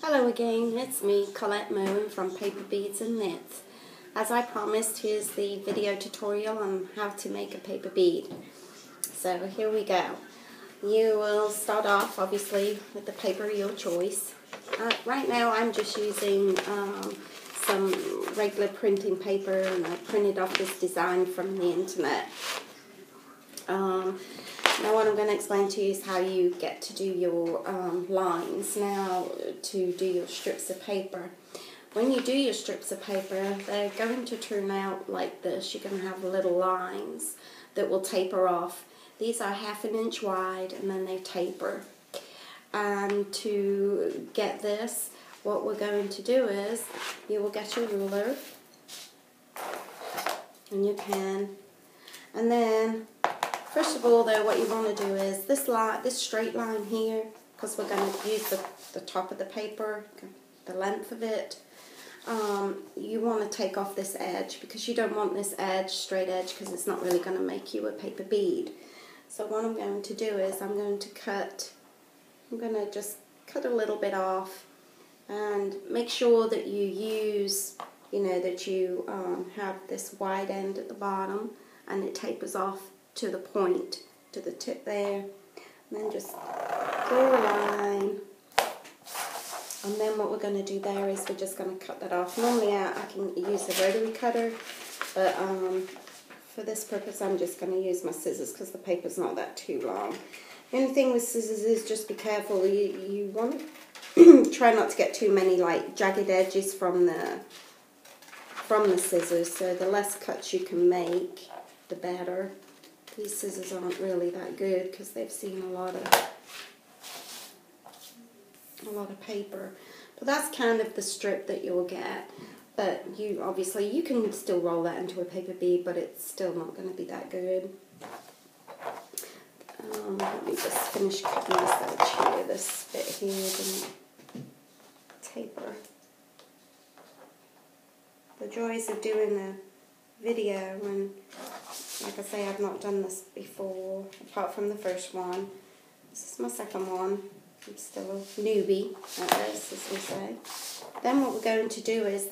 Hello again, it's me, Collette Moen from Paper Beads and Knits. As I promised, here's the video tutorial on how to make a paper bead. So here we go. You will start off obviously with the paper of your choice. Right now I'm just using some regular printing paper, and I printed off this design from the internet. Now what I'm going to explain to you is how you get to do your lines. Now to do your strips of paper. When you do your strips of paper, they're going to turn out like this. You're going to have little lines that will taper off. These are 1/2 inch wide and then they taper. And to get this, what we're going to do is you will get your ruler and your pen, and then first of all, though, what you want to do is this straight line here, because we're going to use the top of the paper, the length of it. You want to take off this edge, because you don't want this edge, straight edge, because it's not really going to make you a paper bead. So what I'm going to do is I'm going to just cut a little bit off, and make sure that you use, that you have this wide end at the bottom, and it tapers off to the point, to the tip there, and then just draw a line, and then what we're going to do there is we're just going to cut that off. Normally I can use a rotary cutter, but for this purpose I'm just going to use my scissors because the paper's not that too long. The only thing with scissors is just be careful. You want to try not to get too many like jagged edges from the scissors, so the less cuts you can make, the better. These scissors aren't really that good because they've seen a lot of paper. But that's kind of the strip that you'll get. But you can still roll that into a paper bead, but it's still not going to be that good. Let me just finish cutting this edge here, this bit here, the taper. The joys of doing a video, and like I say, I've not done this before, apart from the first one. This is my second one. I'm still a newbie at this, as we say. Then what we're going to do is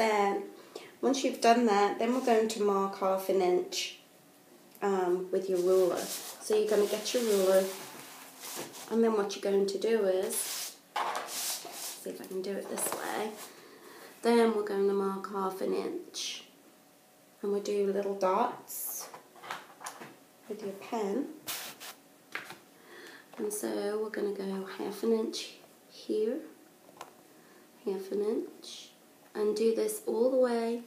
once you've done that, then we're going to mark 1/2 inch with your ruler. So you're going to get your ruler, and then what you're going to do is, see if I can do it this way, then we're going to mark 1/2 inch. And we'll do little dots with your pen. And so we're going to go 1/2 inch here, 1/2 inch, and do this all the way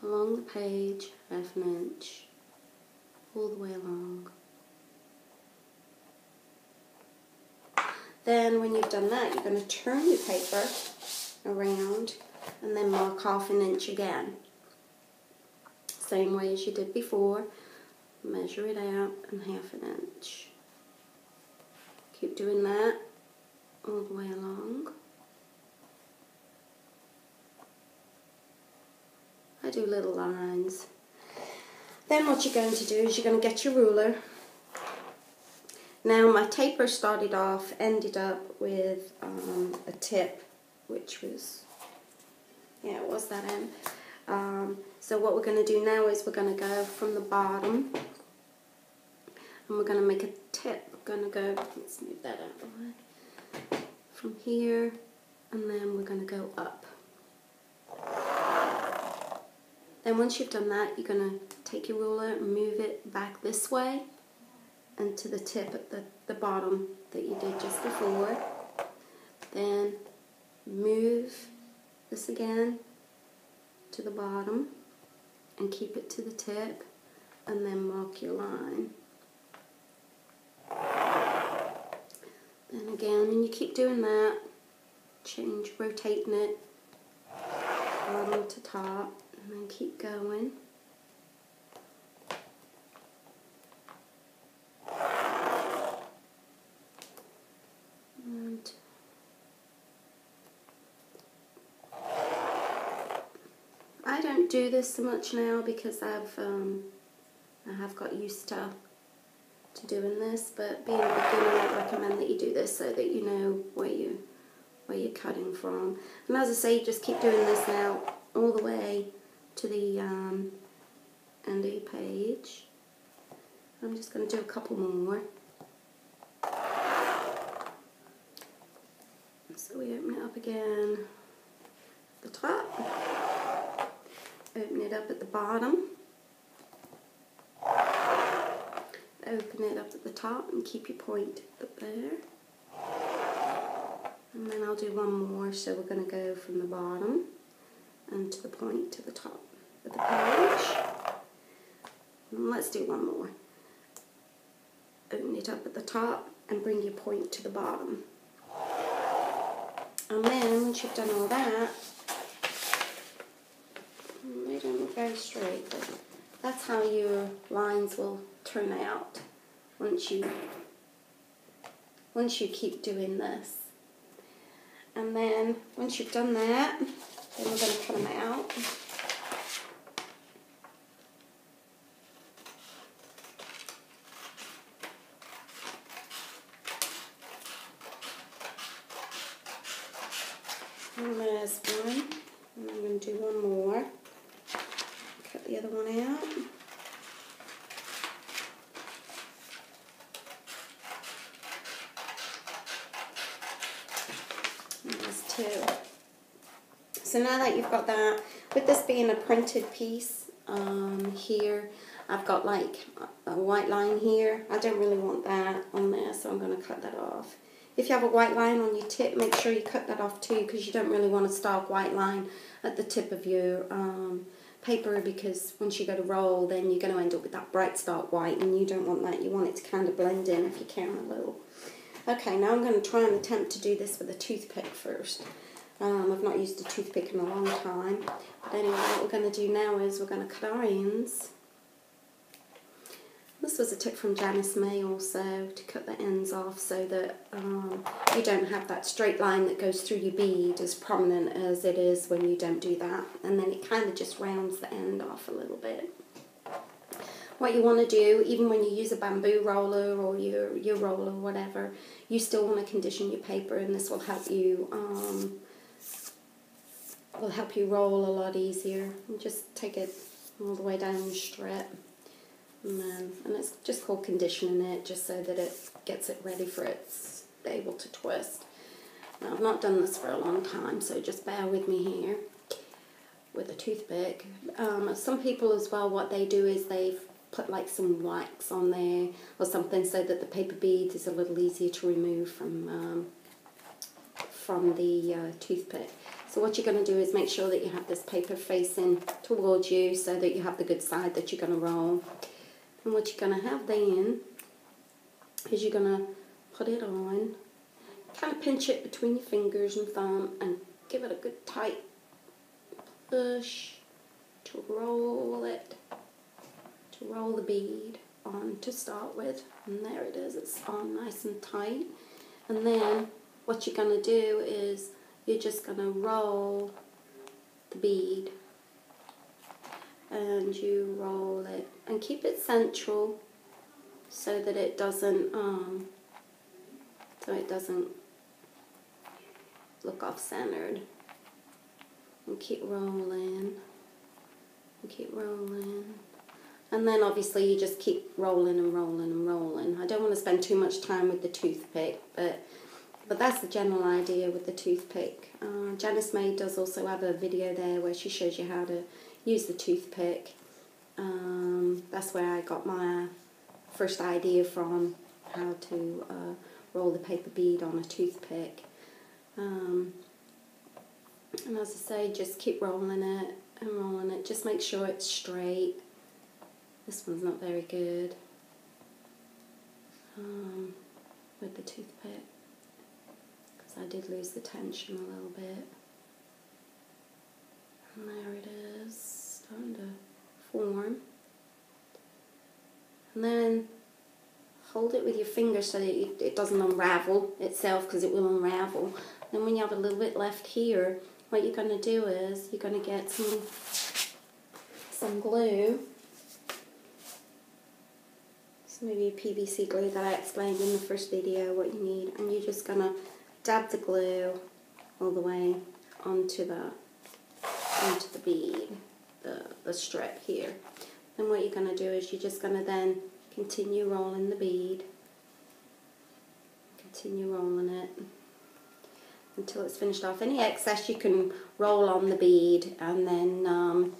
along the page, 1/2 inch, all the way along. Then when you've done that, you're going to turn your paper around and then mark 1/2 inch again. Same way as you did before. Measure it out and 1/2 inch. Keep doing that all the way along. I do little lines. Then what you're going to do is you're going to get your ruler. Now my taper ended up with a tip, which was, it was that end. So what we're going to do now is we're going to go from the bottom, and we're going to make a tip. We're going to go, let's move that out of the way, from here, and then we're going to go up. Then once you've done that, you're going to take your ruler and move it back this way, and to the tip at the bottom that you did just before. Then move this again to the bottom and keep it to the tip, and then mark your line. Then again, and you keep doing that, rotating it bottom to top, and then keep going. And I don't do this so much now because I have got used to doing this, but being a beginner, I'd recommend that you do this so that you know where you're cutting from. And as I say, just keep doing this now all the way to the end of your page. I'm just going to do a couple more. So we open it up again at the top, open it up at the bottom, open it up at the top and keep your point up there. And then I'll do one more, so we're going to go from the bottom and to the point to the top of the page. And let's do one more. Open it up at the top and bring your point to the bottom. And then, once you've done all that, they don't look very straight, but that's how your lines will turn out once you keep doing this. And then, once you've done that, then we're going to cut them out. And there's one, and I'm going to do one more. Cut the other one out. And there's two. So now that you've got that, with this being a printed piece, here I've got like a white line here. I don't really want that on there, so I'm going to cut that off. If you have a white line on your tip, make sure you cut that off too, because you don't really want a stark white line at the tip of your paper, because once you go to roll, then you're going to end up with that bright stark white, and you don't want that. You want it to kind of blend in if you can a little. Okay, now I'm going to try and attempt to do this with a toothpick first. I've not used a toothpick in a long time. But anyway, what we're going to do now is we're going to cut our ends. This was a tip from Janice May also, to cut the ends off so that you don't have that straight line that goes through your bead as prominent as it is when you don't do that. And then it kind of just rounds the end off a little bit. What you want to do, even when you use a bamboo roller or your roller or whatever, you still want to condition your paper, and this will help you roll a lot easier. And just take it all the way down the strip. And it's just called conditioning it, just so that it gets it ready for it's able to twist. Now, I've not done this for a long time, so just bear with me here with a toothpick. Some people as well, what they do is they've put like some wax on there or something, so that the paper bead is a little easier to remove from the toothpick. So what you're going to do is make sure that you have this paper facing towards you, so that you have the good side that you're going to roll. And what you're going to have then is you're going to put it on, kind of pinch it between your fingers and thumb, and give it a good tight push to roll the bead on to start with. And there it is, it's on nice and tight. And then what you're going to do is you're just going to roll the bead. And you roll it and keep it central, so that it doesn't look off-centered. And keep rolling and keep rolling, and then obviously you just keep rolling and rolling and rolling. I don't want to spend too much time with the toothpick, but that's the general idea with the toothpick. Janice May does also have a video there where she shows you how to use the toothpick. That's where I got my first idea from, how to roll the paper bead on a toothpick. And as I say, just keep rolling it and rolling it. Just make sure it's straight. This one's not very good with the toothpick, because I did lose the tension a little bit. And there it is, starting to form. And then hold it with your finger so that it doesn't unravel itself, because it will unravel. Then when you have a little bit left here, what you're going to do is you're going to get some glue. So maybe PVC glue that I explained in the first video what you need. And you're just going to dab the glue all the way onto the bead, the strip here. Then what you're going to do is you're just going to then continue rolling the bead, continue rolling it until it's finished off. Any excess you can roll on the bead, and then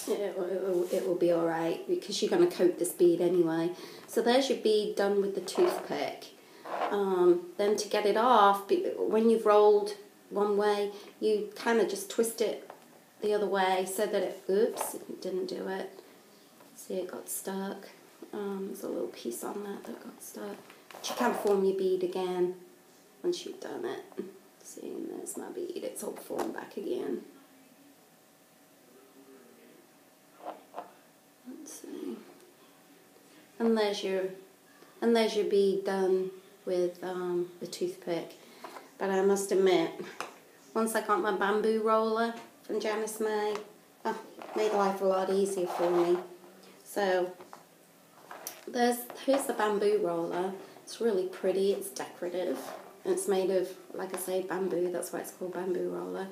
it will be alright, because you're going to coat this bead anyway. So there's your bead done with the toothpick. Then to get it off, when you've rolled one way, you kind of just twist it the other way so that it, oops, it didn't do it. See, it got stuck. There's a little piece on that got stuck. But you can form your bead again once you've done it. See, and there's my bead. It's all formed back again. Let's see. And there's your bead done with the toothpick. But I must admit, once I got my bamboo roller from Janice May, made life a lot easier for me. So here's the bamboo roller. It's really pretty. It's decorative. And it's made of, like I say, bamboo. That's why it's called bamboo roller.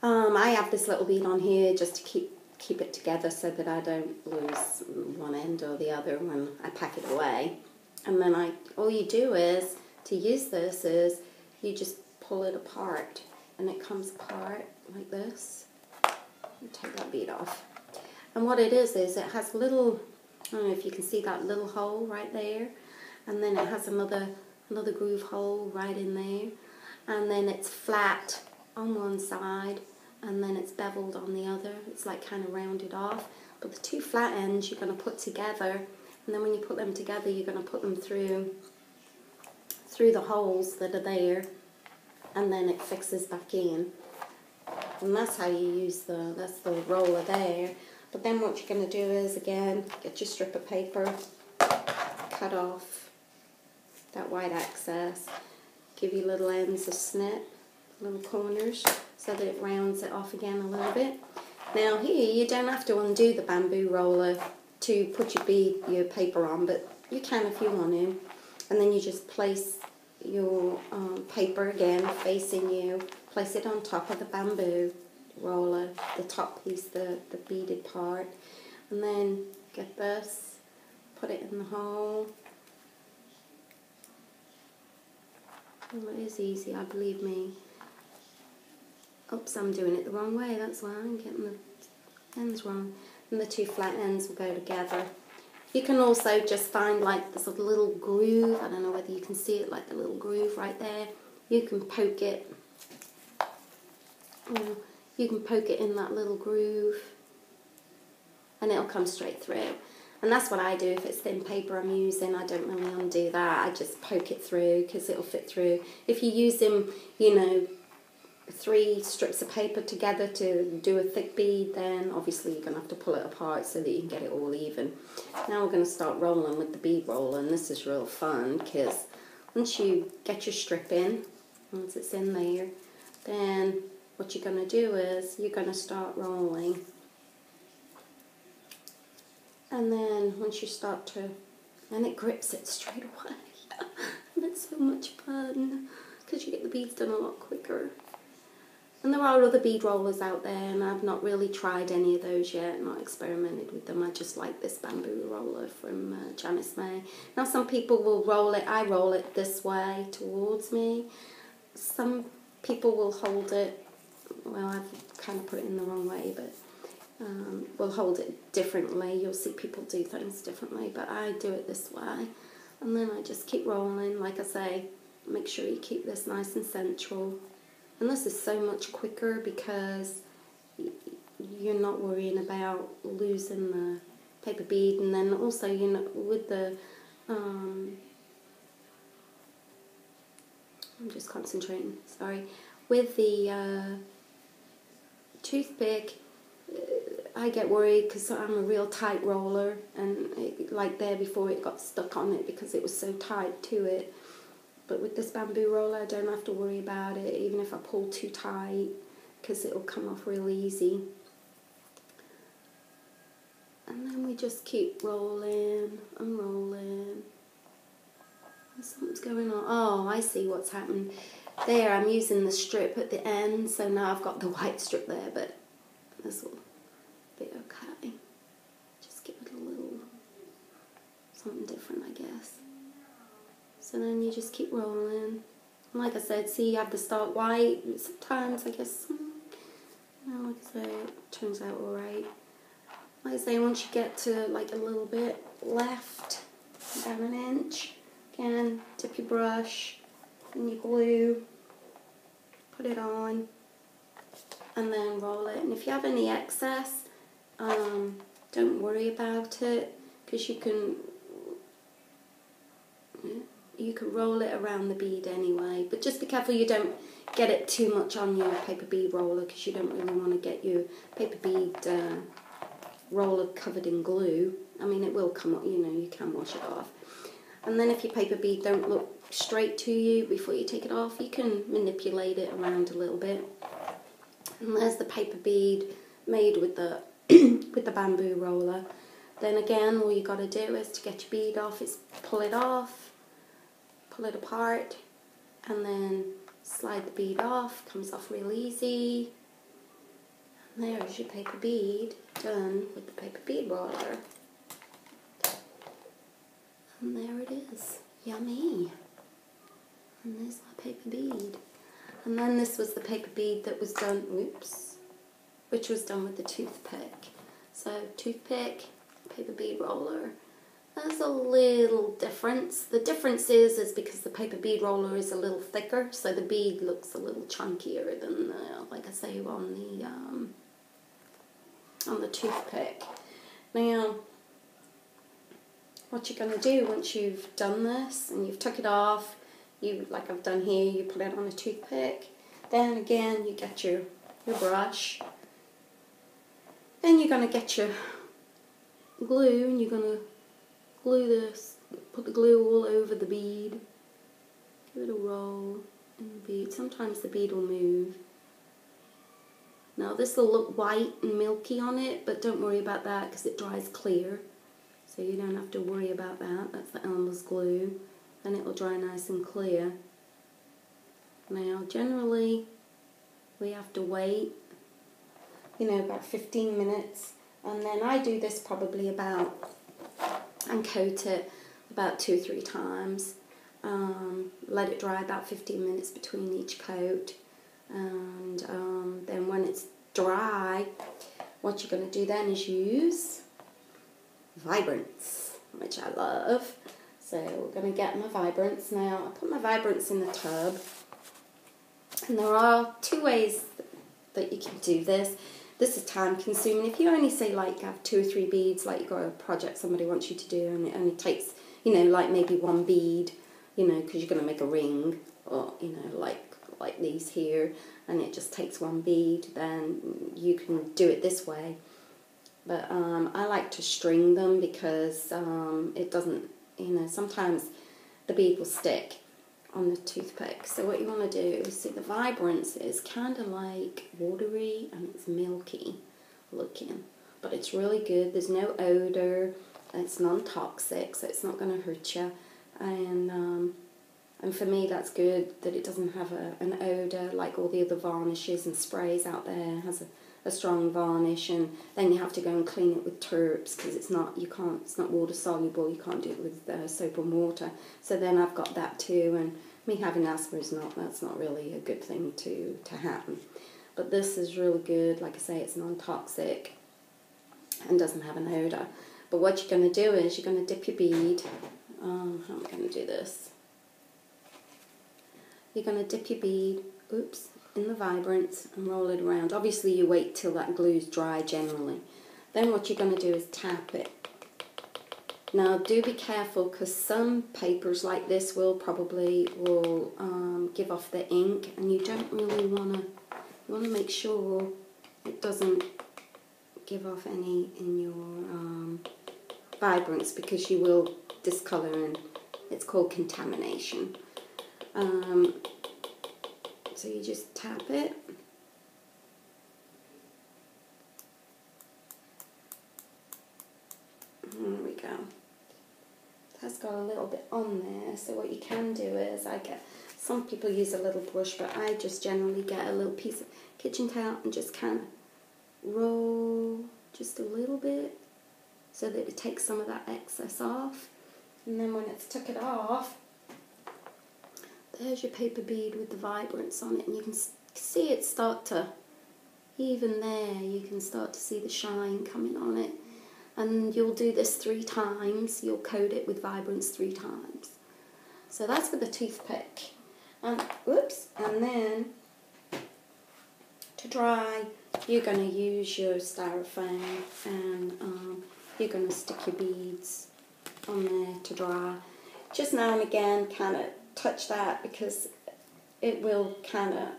I have this little bead on here just to keep it together so that I don't lose one end or the other when I pack it away. And then all you do is, to use this, is you just pull it apart, and it comes apart like this. Take that bead off. And what it is it has little, I don't know if you can see that little hole right there, and then it has another groove hole right in there, and then it's flat on one side, and then it's beveled on the other. It's like kind of rounded off. But the two flat ends you're going to put together, and then when you put them together, you're going to put them through the holes that are there, and then it fixes back in. And that's how you use that's the roller there. But then what you're going to do is, again, get your strip of paper, cut off that white excess, give you little ends of snip, little corners, so that it rounds it off again a little bit. Now here, you don't have to undo the bamboo roller to put your paper on, but you can if you want to. And then you just place your paper again facing you, place it on top of the bamboo roller, the top piece, the beaded part, and then get this, put it in the hole. Oh, it is easy, I believe me. Oops, I'm doing it the wrong way, that's why I'm getting the ends wrong. And the two flat ends will go together. You can also just find like this little groove, I don't know whether you can see it, like the little groove right there. You can poke it, you can poke it in that little groove, and it'll come straight through. And that's what I do if it's thin paper I'm using. I don't really undo that, I just poke it through because it'll fit through. If you're using, 3 strips of paper together to do a thick bead, then obviously you're going to have to pull it apart so that you can get it all even. Now we're going to start rolling with the bead roller, and this is real fun because once you get your strip in, once it's in there, then what you're going to do is you're going to start rolling. And then once you start to, and it grips it straight away. And it's so much fun because you get the beads done a lot quicker. And there are other bead rollers out there, and I've not really tried any of those yet, not experimented with them. I just like this bamboo roller from Janice May. Now some people will roll it, I roll it this way towards me. Some people will hold it, well, I've kind of put it in the wrong way, but will hold it differently. You'll see people do things differently, but I do it this way. And then I just keep rolling, like I say, make sure you keep this nice and central. And this is so much quicker because you're not worrying about losing the paper bead, and then also with the I'm just concentrating, sorry, with the toothpick I get worried because I'm a real tight roller, and like there before it got stuck on it because it was so tight to it. But with this bamboo roller, I don't have to worry about it, even if I pull too tight, because it'll come off real easy. And then we just keep rolling and rolling. Something's going on. Oh, I see what's happened. there I'm using the strip at the end, so now I've got the white strip there, but this will be okay. Just give it a little something different, I guess. So then you just keep rolling. Like I said, see, you have the start white. Sometimes, I guess, like I say, it turns out alright. Like I say, once you get to like a little bit left, about an inch, again, dip your brush and your glue, put it on, and then roll it. And if you have any excess, don't worry about it, because you can roll it around the bead anyway, but just be careful you don't get it too much on your paper bead roller, because you don't really want to get your paper bead roller covered in glue. I mean, it will come up, you can wash it off. And then if your paper bead don't look straight to you before you take it off, you can manipulate it around a little bit. And there's the paper bead made with the with the bamboo roller. Then again, all you got to do is to get your bead off is pull it off, pull it apart, and then slide the bead off. Comes off real easy. And there's your paper bead done with the paper bead roller. And there it is. Yummy. And there's my paper bead. And then this was the paper bead that was done, which was done with the toothpick. So toothpick, paper bead roller. There's a little difference. The difference is because the paper bead roller is a little thicker, so the bead looks a little chunkier than, like I say, on the toothpick. Now, what you're going to do once you've done this and you've took it off, like I've done here, you put it on a toothpick. Then again, you get your brush. Then you're going to get your glue, and you're going to glue this, put the glue all over the bead. Give it a roll in the bead. Sometimes the bead will move. Now this will look white and milky on it, but don't worry about that because it dries clear. So you don't have to worry about that. That's the Elmer's glue. And it will dry nice and clear. Now generally we have to wait, about 15 minutes. And then I do this probably and coat it about 2 or 3 times. Let it dry about 15 minutes between each coat. And then when it's dry, what you're going to do then is use vibrants, which I love. So we're going to get my vibrants now. I put my vibrants in the tub. And there are 2 ways that you can do this. This is time consuming. If you only say like have 2 or 3 beads, like you've got a project somebody wants you to do, and it only takes, like maybe 1 bead, because you're going to make a ring, or, like these here, and it just takes 1 bead, then you can do it this way. But I like to string them because it doesn't, sometimes the bead will stick on the toothpick. So what you want to do is see the vibrance is kind of like watery and it's milky looking, but it's really good. There's no odor, it's non-toxic, so it's not going to hurt you. And for me that's good that it doesn't have an odor like all the other varnishes and sprays out there. It has a strong varnish, and then you have to go and clean it with turps because it's not water soluble. You can't do it with soap and water. So then I've got that too, and me having asthma that's not really a good thing to happen. But this is really good. Like I say, it's non-toxic and doesn't have an odor. But what you're going to do is you're going to dip your bead. How am I going to do this? You're going to dip your bead, in the vibrants and roll it around. Obviously you wait till that glue's dry generally. Then what you're going to do is tap it. Now do be careful because some papers like this will give off the ink, and you don't really want to, you want to make sure it doesn't give off any in your vibrants, because you will discolor, and it's called contamination. So you just tap it. There we go. That's got a little bit on there, so what you can do is I get Some people use a little brush, but I just generally get a little piece of kitchen towel and just kind of roll just a little bit so that it takes some of that excess off. And then when it's took it off, there's your paper bead with the vibrance on it, and you can see it start to, even there, you can start to see the shine coming on it. And you'll do this 3 times. You'll coat it with vibrance 3 times. So that's with a toothpick. And whoops, and then to dry, you're going to use your styrofoam, and you're going to stick your beads on there to dry. Just now and again, kind of touch that, because it will kind of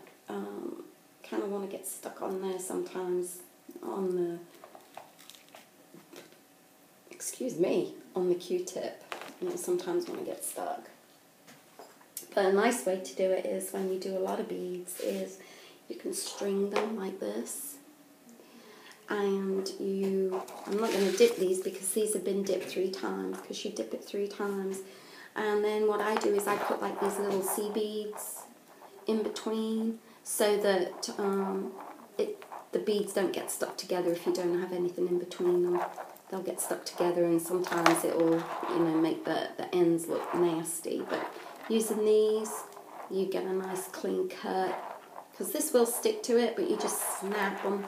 want to get stuck on there sometimes on the, excuse me, on the Q-tip. You know, sometimes when it gets stuck. But a nice way to do it is, when you do a lot of beads, is you can string them like this. And I'm not going to dip these because these have been dipped 3 times, because you dip it 3 times. And then what I do is I put like these little sea beads in between, so that the beads don't get stuck together if you don't have anything in between them. They'll get stuck together, and sometimes it will, you know, make the ends look nasty. But using these, you get a nice clean cut, because this will stick to it, but you just snap them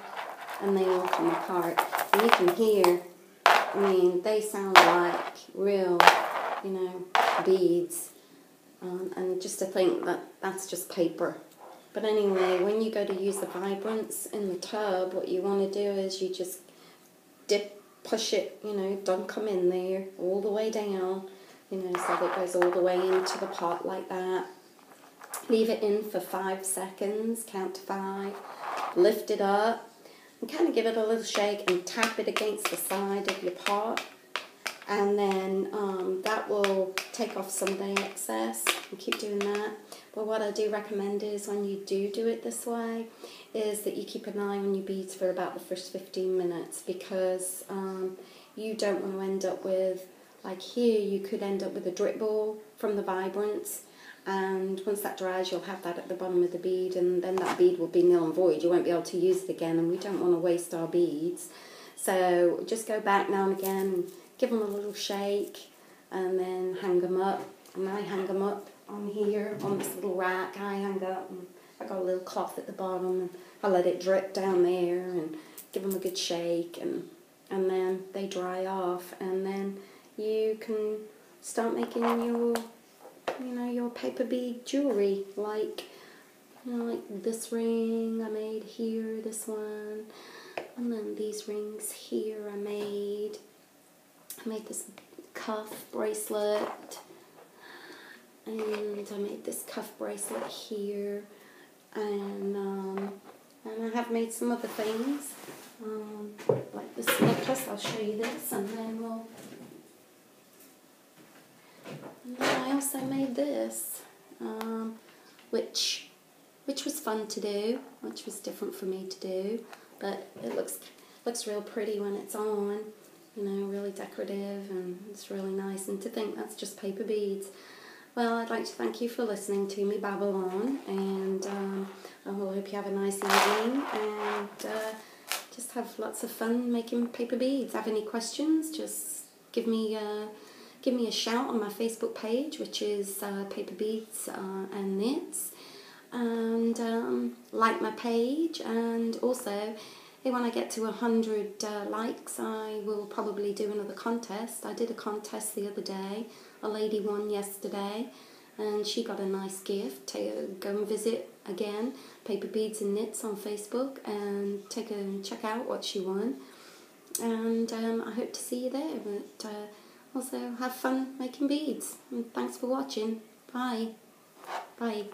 and they all come apart. And you can hear, I mean, they sound like real, you know, beads. And just to think that that's just paper. But anyway, when you go to use the vibrance in the tub, what you want to do is you just push it, you know, dunk them in there all the way down, you know, so that it goes all the way into the pot like that. Leave it in for 5 seconds, count to 5, lift it up, and kind of give it a little shake and tap it against the side of your pot. And then that will take off some of the excess, and keep doing that. But what I do recommend is, when you do it this way, is that you keep an eye on your beads for about the first 15 minutes, because you don't want to end up with, like here, you could end up with a drip ball from the vibrance, and once that dries, you'll have that at the bottom of the bead, and then that bead will be null and void. You won't be able to use it again, and we don't want to waste our beads. So just go back now and again and give them a little shake, and then hang them up. And I hang them up on here, on this little rack. I hang up, and I got a little cloth at the bottom, and I let it drip down there, and give them a good shake, and then they dry off, and then you can start making your, you know, your paper bead jewelry, like, you know, like this ring I made here, this one, and then these rings here I made this cuff bracelet, and I made this cuff bracelet here, and I have made some other things, like this necklace. I'll show you this, and then I also made this, which was fun to do, which was different for me to do, but it looks real pretty when it's on, you know, really decorative, and it's really nice. And to think that's just paper beads. Well, I'd like to thank you for listening to me babble on, and I hope you have a nice evening, and just have lots of fun making paper beads. Have any questions, just give me a shout on my Facebook page, which is Paper Beads and Knits, and like my page. And also, when I get to 100 likes, I will probably do another contest. I did a contest the other day. A lady won yesterday, and she got a nice gift. To go and visit again Paper Beads and Knits on Facebook, and check out what she won. And I hope to see you there. But also, have fun making beads. And thanks for watching. Bye. Bye.